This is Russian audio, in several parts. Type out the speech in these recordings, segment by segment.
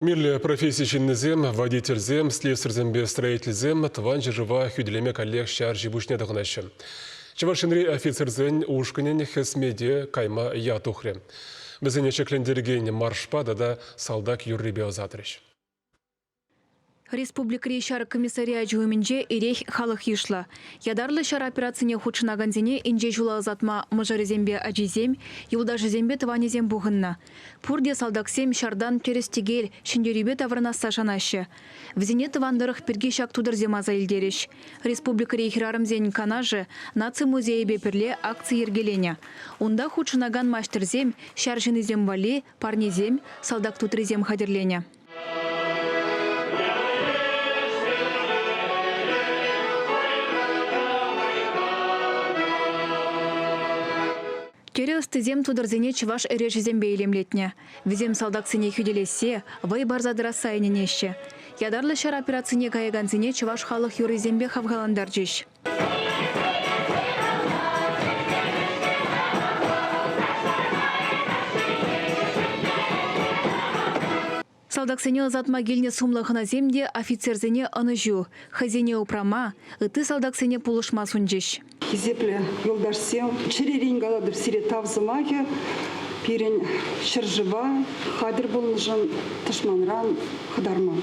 Мирлі профессийшіннізем, водительзем, слесарзембе строительзем, тван жыжыва хүделеме коллег шар жибушне дағынашы. Чывашынри офицерзен ушканен хесмеде кайма ятухре. Бізіне шеклендерген маршпада да салдак юррибе озатрыш. Республика шар комиссария жуыминже ирех халық ешла. Ядарлы шар операцияне худшынаганзене инже жула азатма мыжарызембе ажизем, юлдашызембе тванезем буғынна. Пурде салдаксем шардан терестегел, шиндерюбе таврына сашанашы. Взене твандырых перге шак тудырзем азайлдереш. Республика рейхрарымзен канажы наци музейі беперле акции ергелене. Унда худшынаган маштерзем, шар жинызем вали, парнезем, салдак тутрезем хадерлене. Тере ыстызем тудырзене чываш эрежізем бейлемлетне. Візем салдаксыне хүделесе, вай барзадыра сайыненеші. Ядарлы шар операцияне каяганзене чываш халық юризембе хавгаландар жеш. Салдаксене ызатма келне сумлығына земде офицерзене аныжу. Хазене упрама, ыты салдаксене пулышма сунжеш. Хизепле юлдашсем, черерин галадыр сире тавзымаге, пирен шыржыва, хадыр болныжын тышманран хадарма.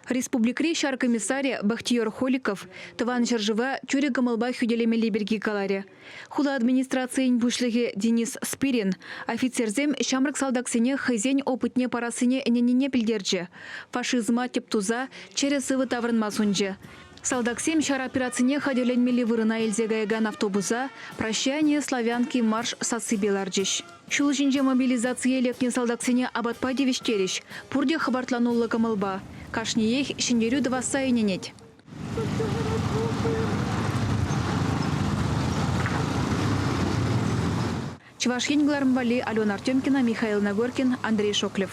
Республикри шар комиссария Бахтияр Холиков тыван жыржыва тюре гамалба хүделемели берги каларе. Хула администрациян бушлығы Денис Спирин офицерзем шамрак салдаксене хызен опытне парасыне эненине пилдерче. Фашизма тептуза через сывы таврынма сунче. Салдаксем шар операцияне хадерленмели вырына эльзегаяган автобуса прощание славянки марш сасыбеларджиш. Шул жинже мобилизация лекне салдаксене абатпа девиштериш. Пурде хабартланулы камалба. Кашниех шиндерю два сайненет. Чувашин Глармвали, Алена Артемкина, Михаил Нагоркин, Андрей Шоклев.